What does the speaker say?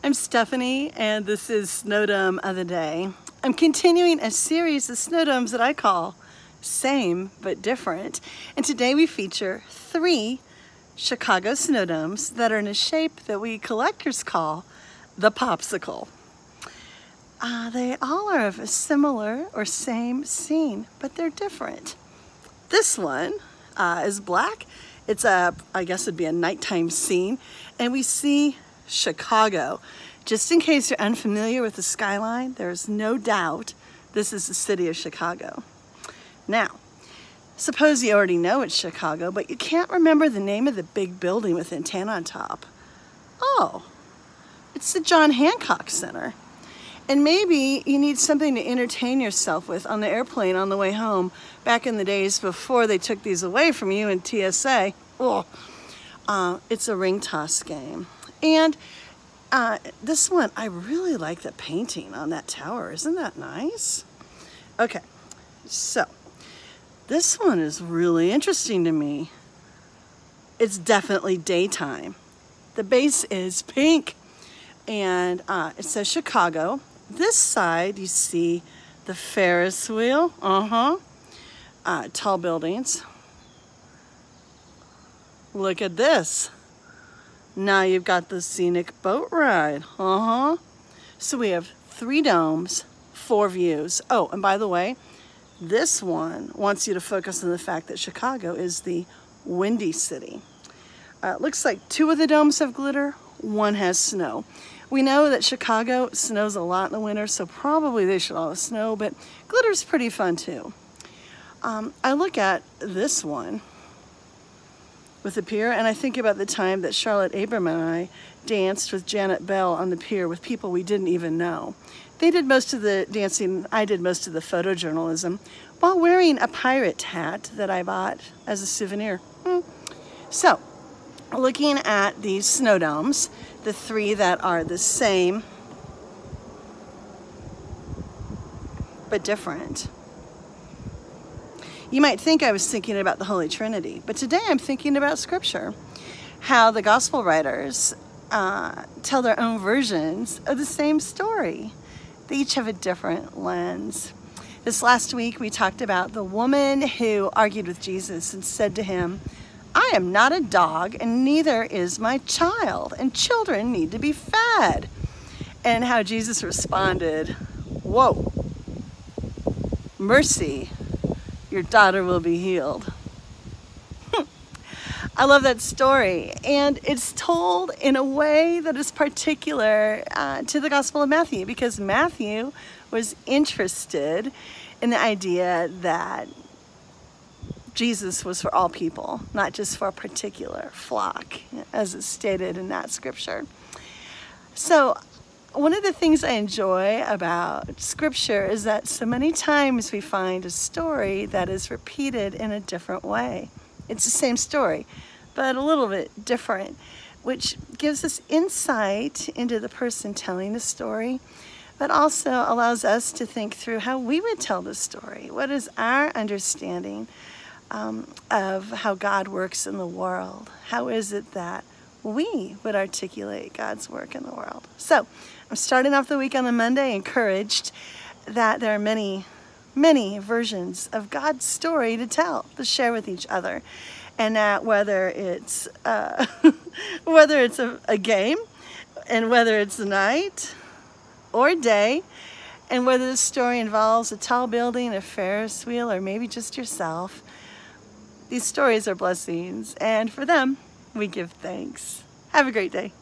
I'm Stephanie, and this is Snowdome of the Day. I'm continuing a series of snowdomes that I call Same But Different. And today we feature 3 Chicago snowdomes that are in a shape that we collectors call the popsicle. They all are of a similar or same scene, but they're different. This one is black. It's I guess it'd be a nighttime scene, and we see Chicago. Just in case you're unfamiliar with the skyline, there's no doubt this is the city of Chicago. Now, suppose you already know it's Chicago, but you can't remember the name of the big building with antenna on top. Oh, it's the John Hancock Center. And maybe you need something to entertain yourself with on the airplane on the way home back in the days before they took these away from you in TSA. Oh, it's a ring toss game. And this one, I really like the painting on that tower. Isn't that nice? Okay, so this one is really interesting to me. It's definitely daytime. The base is pink, and it says Chicago. This side, you see the Ferris wheel, tall buildings. Look at this. Now you've got the scenic boat ride, So we have 3 domes, 4 views. Oh, and by the way, this one wants you to focus on the fact that Chicago is the windy city. It looks like 2 of the domes have glitter, 1 has snow. We know that Chicago snows a lot in the winter, so probably they should all have snow, but glitter's pretty fun too. I look at this one with the pier, and I think about the time that Charlotte Abram and I danced with Janet Bell on the pier with people we didn't even know. They did most of the dancing, I did most of the photojournalism, while wearing a pirate hat that I bought as a souvenir. So, looking at these snowdomes, the 3 that are the same but different. You might think I was thinking about the Holy Trinity, but today I'm thinking about Scripture, how the gospel writers tell their own versions of the same story. They each have a different lens. This last week we talked about the woman who argued with Jesus and said to him, "I am not a dog, and neither is my child, and children need to be fed." And how Jesus responded, "Whoa, mercy, your daughter will be healed." I love that story, and it's told in a way that is particular to the Gospel of Matthew, because Matthew was interested in the idea that Jesus was for all people, not just for a particular flock, as is stated in that scripture. So one of the things I enjoy about Scripture is that so many times we find a story that is repeated in a different way. It's the same story, but a little bit different, which gives us insight into the person telling the story, but also allows us to think through how we would tell the story. What is our understanding of how God works in the world? How is it that we would articulate God's work in the world? So I'm starting off the week on a Monday encouraged that there are many, many versions of God's story to tell, to share with each other. And that whether it's whether it's a game, and whether it's night or day, and whether the story involves a tall building, a Ferris wheel, or maybe just yourself, these stories are blessings, and for them, we give thanks. Have a great day.